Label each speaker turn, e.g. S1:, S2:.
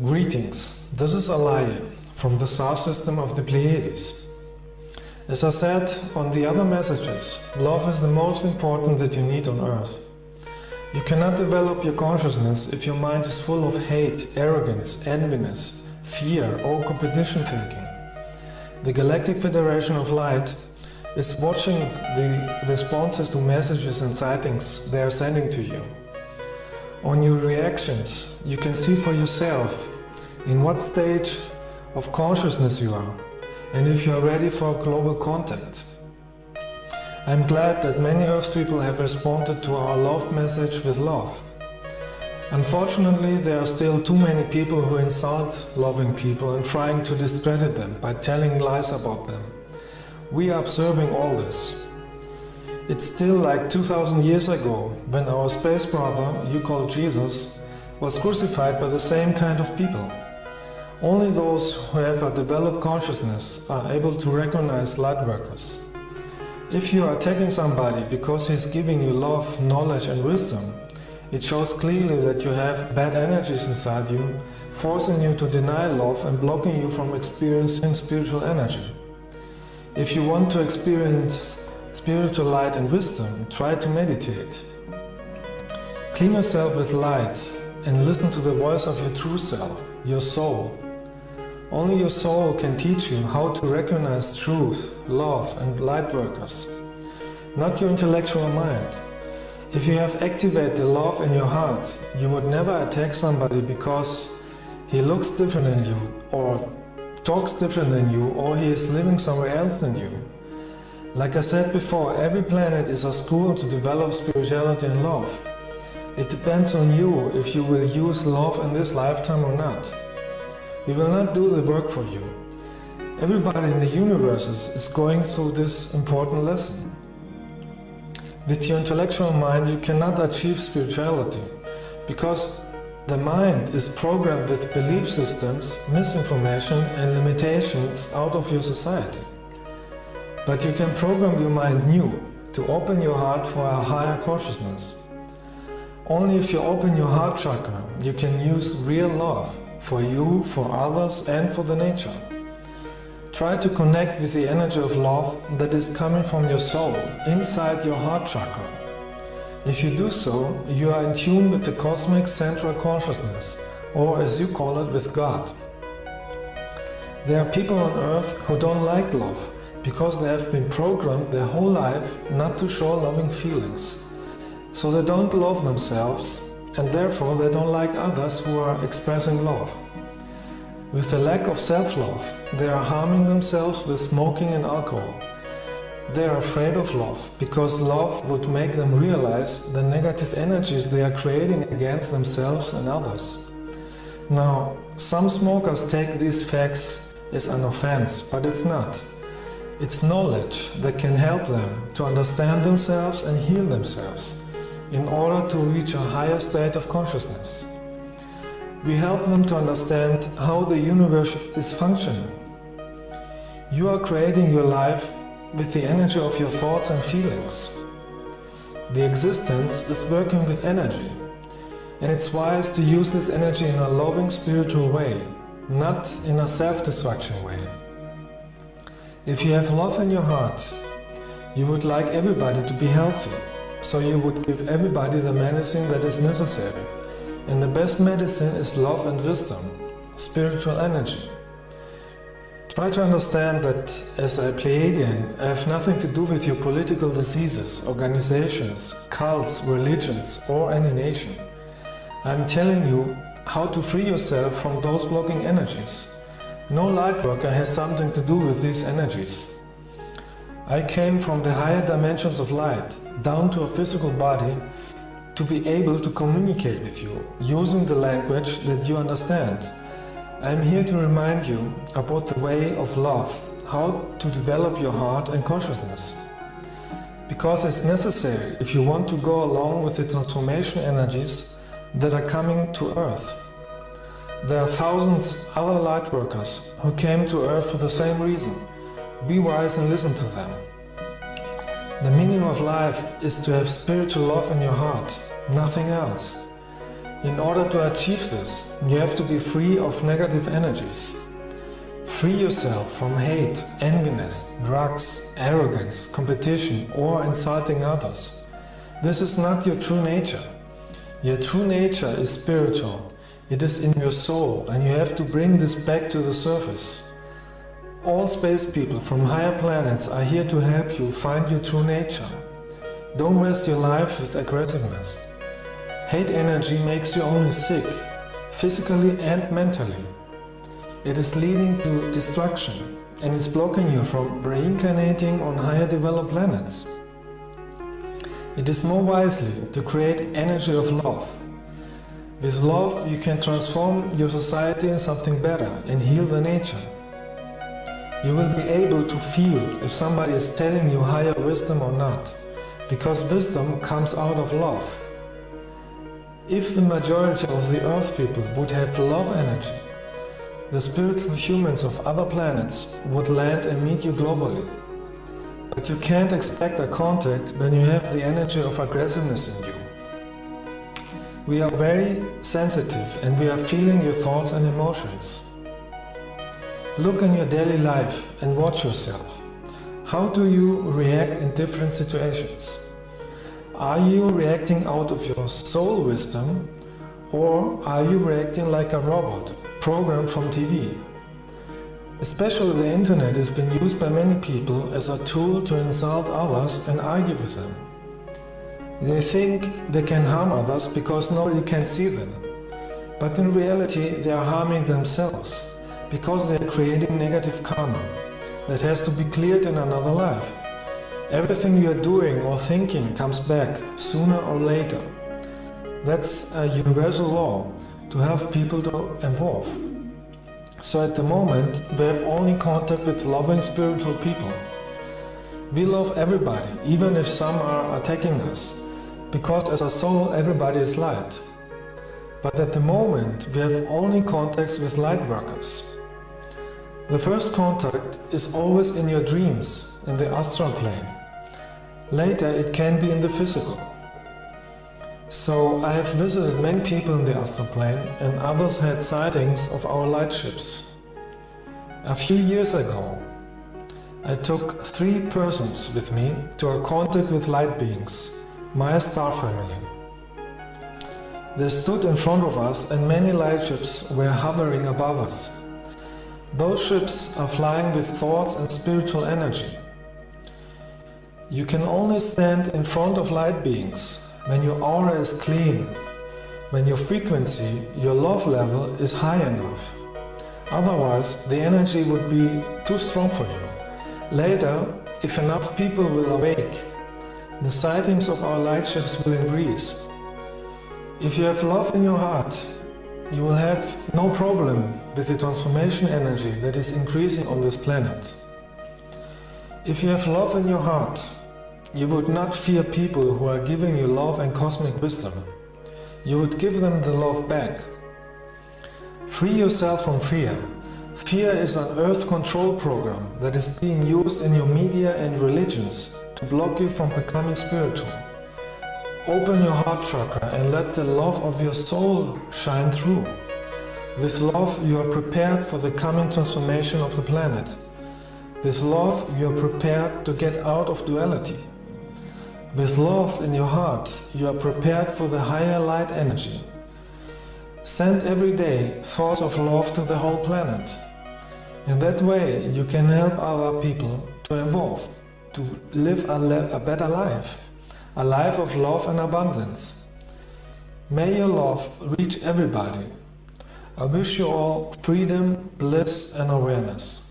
S1: Greetings, this is Alaje from the star system of the Pleiades. As I said on the other messages, love is the most important that you need on Earth. You cannot develop your consciousness if your mind is full of hate, arrogance, enviness, fear or competition thinking. The Galactic Federation of Light is watching the responses to messages and sightings they are sending to you. On your reactions, you can see for yourself in what stage of consciousness you are and if you are ready for global contact. I'm glad that many Earth people have responded to our love message with love. Unfortunately, there are still too many people who insult loving people and trying to discredit them by telling lies about them. We are observing all this. It's still like 2000 years ago, when our space brother, you call Jesus, was crucified by the same kind of people. Only those who have a developed consciousness are able to recognize light workers. If you are attacking somebody because he's giving you love, knowledge and wisdom, it shows clearly that you have bad energies inside you, forcing you to deny love and blocking you from experiencing spiritual energy. If you want to experience spiritual light and wisdom, try to meditate. Clean yourself with light and listen to the voice of your true self, your soul. Only your soul can teach you how to recognize truth, love and light workers, not your intellectual mind. If you have activated the love in your heart, you would never attack somebody because he looks different than you, or talks different than you, or he is living somewhere else than you. Like I said before, every planet is a school to develop spirituality and love. It depends on you if you will use love in this lifetime or not. We will not do the work for you. Everybody in the universe is going through this important lesson. With your intellectual mind you cannot achieve spirituality, because the mind is programmed with belief systems, misinformation and limitations out of your society. But you can program your mind new, to open your heart for a higher consciousness. Only if you open your heart chakra, you can use real love for you, for others and for the nature. Try to connect with the energy of love that is coming from your soul, inside your heart chakra. If you do so, you are in tune with the cosmic central consciousness, or as you call it, with God. There are people on Earth who don't like love, because they have been programmed their whole life not to show loving feelings. So they don't love themselves, and therefore they don't like others who are expressing love. With the lack of self-love, they are harming themselves with smoking and alcohol. They are afraid of love, because love would make them realize the negative energies they are creating against themselves and others. Now, some smokers take these facts as an offense, but it's not. It's knowledge that can help them to understand themselves and heal themselves in order to reach a higher state of consciousness. We help them to understand how the universe is functioning. You are creating your life with the energy of your thoughts and feelings. The existence is working with energy, and it's wise to use this energy in a loving spiritual way, not in a self-destruction way. If you have love in your heart, you would like everybody to be healthy, so you would give everybody the medicine that is necessary. And the best medicine is love and wisdom, spiritual energy. Try to understand that as a pleiadian, I have nothing to do with your political diseases, organizations, cults, religions or any nation. I am telling you how to free yourself from those blocking energies. No light worker has something to do with these energies. I came from the higher dimensions of light, down to a physical body, to be able to communicate with you, using the language that you understand. I am here to remind you about the way of love, how to develop your heart and consciousness. Because it's necessary if you want to go along with the transformation energies that are coming to Earth. There are thousands other light workers who came to Earth for the same reason. Be wise and listen to them. The meaning of life is to have spiritual love in your heart, nothing else. In order to achieve this, you have to be free of negative energies. Free yourself from hate, enviness, drugs, arrogance, competition, or insulting others. This is not your true nature. Your true nature is spiritual. It is in your soul, and you have to bring this back to the surface. All space people from higher planets are here to help you find your true nature. Don't waste your life with aggressiveness. Hate energy makes you only sick, physically and mentally. It is leading to destruction and is blocking you from reincarnating on higher developed planets. It is more wisely to create energy of love. With love you can transform your society in something better and heal the nature. You will be able to feel if somebody is telling you higher wisdom or not, because wisdom comes out of love. If the majority of the Earth people would have love energy, the spiritual humans of other planets would land and meet you globally. But you can't expect a contact when you have the energy of aggressiveness in you. We are very sensitive and we are feeling your thoughts and emotions. Look in your daily life and watch yourself. How do you react in different situations? Are you reacting out of your soul wisdom, or are you reacting like a robot, programmed from TV? Especially the internet has been used by many people as a tool to insult others and argue with them. They think they can harm others because nobody can see them. But in reality they are harming themselves, because they are creating negative karma that has to be cleared in another life. Everything you are doing or thinking comes back sooner or later. That's a universal law to help people to evolve. So at the moment we have only contact with loving spiritual people. We love everybody, even if some are attacking us, because as a soul everybody is light. But at the moment we have only contacts with light workers. The first contact is always in your dreams, in the astral plane. Later it can be in the physical. So I have visited many people in the astral plane, and others had sightings of our light ships. A few years ago I took 3 persons with me to a contact with light beings, my star family. They stood in front of us and many light ships were hovering above us. Those ships are flying with thoughts and spiritual energy. You can only stand in front of light beings when your aura is clean, when your frequency, your love level is high enough. Otherwise, the energy would be too strong for you. Later, if enough people will awake, the sightings of our light ships will increase. If you have love in your heart, you will have no problem with the transformation energy that is increasing on this planet. If you have love in your heart, you would not fear people who are giving you love and cosmic wisdom. You would give them the love back. Free yourself from fear. Fear is an earth control program that is being used in your media and religions to block you from becoming spiritual. Open your heart chakra and let the love of your soul shine through. With love you are prepared for the coming transformation of the planet. With love you are prepared to get out of duality. With love in your heart you are prepared for the higher light energy. Send every day thoughts of love to the whole planet. In that way you can help other people to evolve, to live a better life. A life of love and abundance. May your love reach everybody. I wish you all freedom, bliss and awareness.